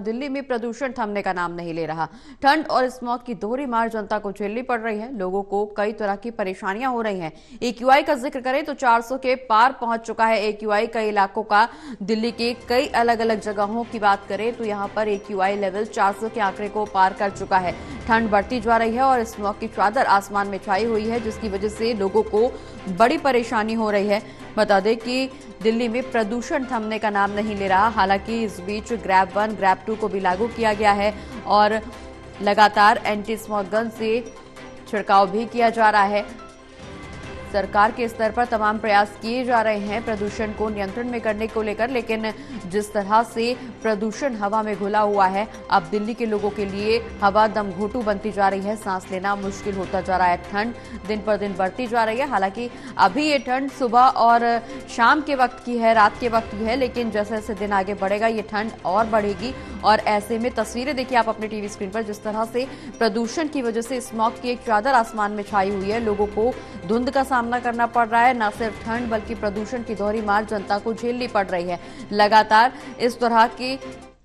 दिल्ली में प्रदूषण थमने का नाम नहीं ले रहा। ठंड और स्मॉग की दोहरी मार जनता को झेलनी पड़ रही है। लोगों को कई तरह की परेशानियां हो रही हैं। AQI का जिक्र करें तो 400 के पार पहुंच चुका है AQI कई इलाकों का। दिल्ली के कई अलग अलग जगहों की बात करें तो यहां पर AQI लेवल 400 के आंकड़े को पार कर चुका है। ठंड बढ़ती जा रही है और स्मॉग की चादर आसमान में छाई हुई है, जिसकी वजह से लोगों को बड़ी परेशानी हो रही है। बता दें कि दिल्ली में प्रदूषण थमने का नाम नहीं ले रहा। हालांकि इस बीच ग्रैब 1, ग्रैब 2 को भी लागू किया गया है और लगातार एंटी स्मॉग गन से छिड़काव भी किया जा रहा है। सरकार के स्तर पर तमाम प्रयास किए जा रहे हैं प्रदूषण को नियंत्रण में करने को लेकर, लेकिन जिस तरह से प्रदूषण हवा में घुला हुआ है, अब दिल्ली के लोगों के लिए हवा दम घोंटू बनती जा रही है। सांस लेना मुश्किल होता जा रहा है। ठंड दिन पर दिन बढ़ती जा रही है। हालांकि अभी ये ठंड सुबह और शाम के वक्त की है, रात के वक्त की है, लेकिन जैसे जैसे दिन आगे बढ़ेगा ये ठंड और बढ़ेगी। और ऐसे में तस्वीरें देखिए आप अपने टीवी स्क्रीन पर, जिस तरह से प्रदूषण की वजह से स्मॉग की एक चादर आसमान में छाई हुई है। लोगों को धुंध का सामना करना पड़ रहा है। न सिर्फ ठंड बल्कि प्रदूषण की दोहरी मार जनता को झेलनी पड़ रही है। लगातार इस तरह की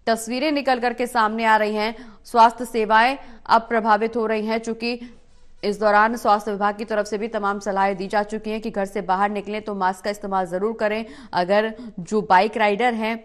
तस्वीरें निकल करके सामने आ रही हैं। स्वास्थ्य सेवाएं अब प्रभावित हो रही हैं, चूंकि इस दौरान स्वास्थ्य विभाग की तरफ से भी तमाम सलाहें दी जा चुकी हैं कि घर से बाहर निकलें तो मास्क का इस्तेमाल जरूर करें। अगर जो बाइक राइडर हैं,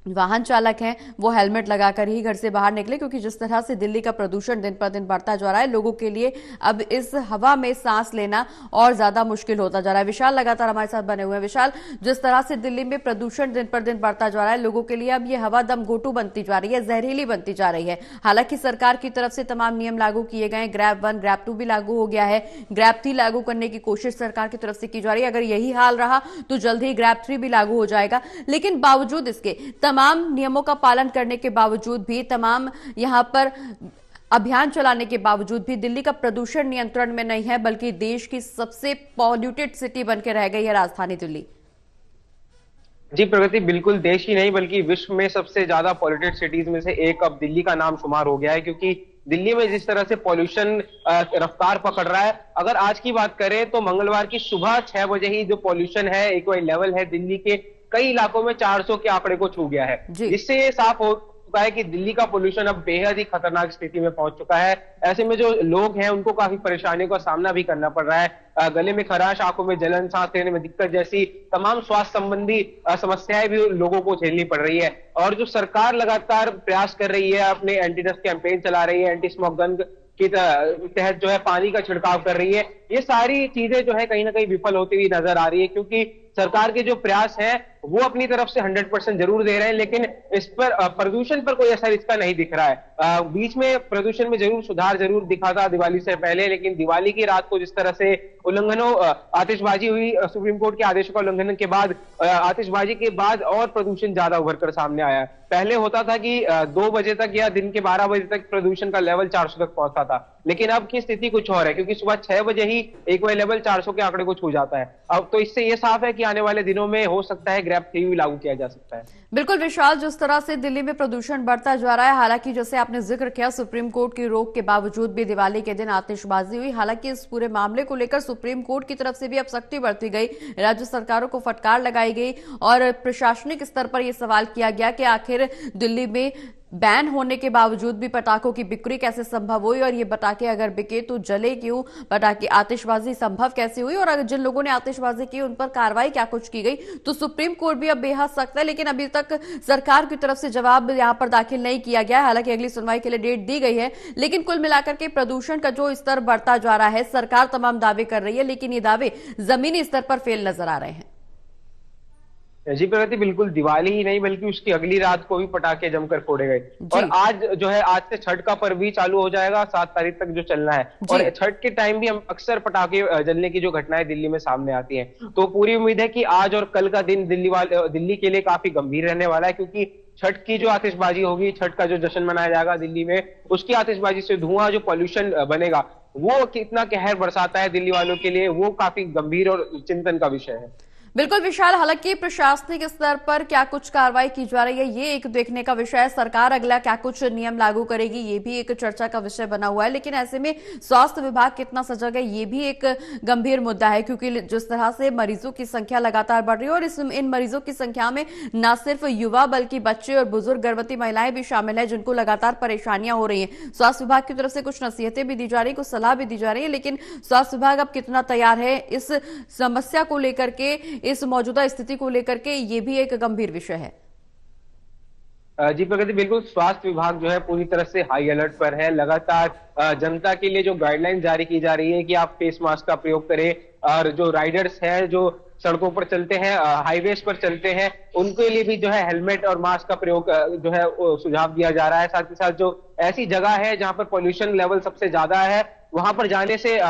वाहन चालक हैं, वो हेलमेट लगाकर ही घर से बाहर निकले, क्योंकि जिस तरह से दिल्ली का प्रदूषण दिन पर दिन बढ़ता जा रहा है, लोगों के लिए अब इस हवा में सांस लेना और ज्यादा मुश्किल होता जा रहा है। विशाल लगातार हमारे साथ बने हुए हैं। विशाल, जिस तरह से दिल्ली में प्रदूषण दिन पर दिन बढ़ता जा रहा है, लोगों के लिए अब ये हवा दम घोंटू बनती जा रही है, जहरीली बनती जा रही है। हालांकि सरकार की तरफ से तमाम नियम लागू किए गए। ग्रैब 1, ग्रैब 2 भी लागू हो गया है। ग्रैब 3 लागू करने की कोशिश सरकार की तरफ से की जा रही है। अगर यही हाल रहा तो जल्द ही ग्रैब 3 भी लागू हो जाएगा। लेकिन बावजूद इसके तमाम नियमों का पालन करने के बावजूद भी, तमाम यहां पर अभियान चलाने के बावजूद भी दिल्ली का प्रदूषण नियंत्रण में नहीं है, बल्कि देश की सबसे पॉल्यूटेड सिटी बनकर रह गई है राजधानी दिल्ली। जी प्रगति, बिल्कुल देश ही नहीं बल्कि विश्व में सबसे ज्यादा पॉल्यूटेड सिटीज में से एक अब दिल्ली का नाम शुमार हो गया है, क्योंकि दिल्ली में जिस तरह से पॉल्यूशन रफ्तार पकड़ रहा है। अगर आज की बात करें तो मंगलवार की सुबह 6 बजे ही जो पॉल्यूशन है, AQI लेवल है, दिल्ली के कई इलाकों में 400 के आंकड़े को छू गया है, जिससे ये साफ हो चुका है कि दिल्ली का पोल्यूशन अब बेहद ही खतरनाक स्थिति में पहुंच चुका है। ऐसे में जो लोग हैं उनको काफी परेशानियों का सामना भी करना पड़ रहा है। गले में खराश, आंखों में जलन, सांस लेने में दिक्कत जैसी तमाम स्वास्थ्य संबंधी समस्याएं भी लोगों को झेलनी पड़ रही है। और जो सरकार लगातार प्रयास कर रही है, अपने एंटी डस्ट कैंपेन चला रही है, एंटी स्मॉग गन के तहत जो है पानी का छिड़काव कर रही है, ये सारी चीजें जो है कहीं ना कहीं विफल होती हुई नजर आ रही है। क्योंकि सरकार के जो प्रयास है वो अपनी तरफ से 100% जरूर दे रहे हैं, लेकिन इस पर प्रदूषण पर कोई असर इसका नहीं दिख रहा है। बीच में प्रदूषण में जरूर सुधार जरूर दिखा था दिवाली से पहले, लेकिन दिवाली की रात को जिस तरह से उल्लंघनों आतिशबाजी हुई, सुप्रीम कोर्ट के आदेशों का उल्लंघन के बाद, आतिशबाजी के बाद और प्रदूषण ज्यादा उभर कर सामने आया। पहले होता था कि 2 बजे तक या दिन के 12 बजे तक प्रदूषण का लेवल 400 तक पहुंचता था, लेकिन अब की स्थिति कुछ और है, क्योंकि सुबह 6 बजे ही AQI लेवल 400 के आंकड़े को छू जाता है। अब तो इससे यह साफ है कि आने वाले दिनों में हो सकता है ग्रैब 3 भी लागू किया जा सकता है। बिल्कुल विशाल, जिस तरह से दिल्ली में प्रदूषण बढ़ता जा रहा है, हालांकि जैसे आपने जिक्र किया सुप्रीम कोर्ट की रोक के बावजूद भी दिवाली के दिन आतिशबाजी हुई। हालांकि इस पूरे मामले को लेकर सुप्रीम कोर्ट की तरफ से भी अब सख्ती बरती गई, राज्य सरकारों को फटकार लगाई गई और प्रशासनिक स्तर पर यह सवाल किया गया कि आखिर दिल्ली में बैन होने के बावजूद भी पटाखों की बिक्री कैसे संभव हुई, और ये पटाखे अगर बिके तो जले क्यों, पटाखे आतिशबाजी संभव कैसे हुई, और अगर जिन लोगों ने आतिशबाजी की उन पर कार्रवाई क्या कुछ की गई। तो सुप्रीम कोर्ट भी अब बेहद सख्त है, लेकिन अभी तक सरकार की तरफ से जवाब यहां पर दाखिल नहीं किया गया। हालांकि अगली सुनवाई के लिए डेट दी गई है, लेकिन कुल मिलाकर के प्रदूषण का जो स्तर बढ़ता जा रहा है, सरकार तमाम दावे कर रही है, लेकिन ये दावे जमीनी स्तर पर फेल नजर आ रहे हैं। जी प्रगति, बिल्कुल दिवाली ही नहीं बल्कि उसकी अगली रात को भी पटाखे जमकर फोड़े गए। और आज जो है, आज से छठ का पर्व भी चालू हो जाएगा, 7 तारीख तक जो चलना है। और छठ के टाइम भी हम अक्सर पटाखे जलने की जो घटनाएं दिल्ली में सामने आती हैं, तो पूरी उम्मीद है कि आज और कल का दिन दिल्ली के लिए काफी गंभीर रहने वाला है, क्योंकि छठ की जो आतिशबाजी होगी, छठ का जो जश्न मनाया जाएगा दिल्ली में, उसकी आतिशबाजी से धुआं, जो पॉल्यूशन बनेगा, वो कितना कहर बरसाता है दिल्ली वालों के लिए, वो काफी गंभीर और चिंतन का विषय है। बिल्कुल विशाल, हालांकि प्रशासनिक स्तर पर क्या कुछ कार्रवाई की जा रही है ये एक देखने का विषय है। सरकार अगला क्या कुछ नियम लागू करेगी ये भी एक चर्चा का विषय बना हुआ है। लेकिन ऐसे में स्वास्थ्य विभाग कितना सजग है ये भी एक गंभीर मुद्दा है, क्योंकि जिस तरह से मरीजों की संख्या लगातार बढ़ रही है और इन मरीजों की संख्या में न सिर्फ युवा बल्कि बच्चे और बुजुर्ग गर्भवती महिलाएं भी शामिल है, जिनको लगातार परेशानियां हो रही हैं। स्वास्थ्य विभाग की तरफ से कुछ नसीहतें भी दी जा रही है, कुछ सलाह भी दी जा रही है, लेकिन स्वास्थ्य विभाग अब कितना तैयार है इस समस्या को लेकर के, इस मौजूदा स्थिति को लेकर के, ये भी एक गंभीर विषय है। जी प्रगति, बिल्कुल स्वास्थ्य विभाग जो है पूरी तरह से हाई अलर्ट पर है। लगातार जनता के लिए जो गाइडलाइन जारी की जा रही है कि आप फेस मास्क का प्रयोग करें, और जो राइडर्स हैं जो सड़कों पर चलते हैं, हाईवेज पर चलते हैं, उनके लिए भी जो है हेलमेट और मास्क का प्रयोग जो है सुझाव दिया जा रहा है। साथ ही साथ जो ऐसी जगह है जहां पर पॉल्यूशन लेवल सबसे ज्यादा है वहां पर जाने से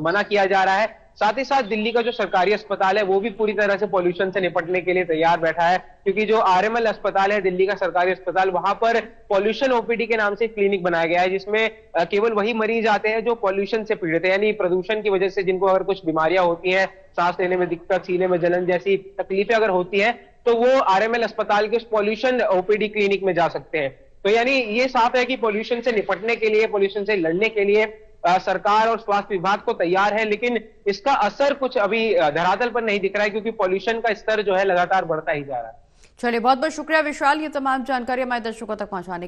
मना किया जा रहा है। साथ ही साथ दिल्ली का जो सरकारी अस्पताल है वो भी पूरी तरह से पॉल्यूशन से निपटने के लिए तैयार बैठा है, क्योंकि जो आरएमएल अस्पताल है दिल्ली का सरकारी अस्पताल, वहां पर पॉल्यूशन ओपीडी के नाम से क्लिनिक बनाया गया है, जिसमें केवल वही मरीज आते हैं जो पॉल्यूशन से पीड़ित है, यानी प्रदूषण की वजह से जिनको अगर कुछ बीमारियां होती हैं, सांस लेने में दिक्कत, सीने में जलन जैसी तकलीफें अगर होती है तो वो आरएमएल अस्पताल के उस पॉल्यूशन ओपीडी क्लिनिक में जा सकते हैं। तो यानी ये साफ है कि पॉल्यूशन से निपटने के लिए, पॉल्यूशन से लड़ने के लिए सरकार और स्वास्थ्य विभाग को तैयार है, लेकिन इसका असर कुछ अभी धरातल पर नहीं दिख रहा है, क्योंकि पॉल्यूशन का स्तर जो है लगातार बढ़ता ही जा रहा है। चलिए, बहुत बहुत शुक्रिया विशाल, ये तमाम जानकारी हमारे दर्शकों तक पहुंचाने के लिए।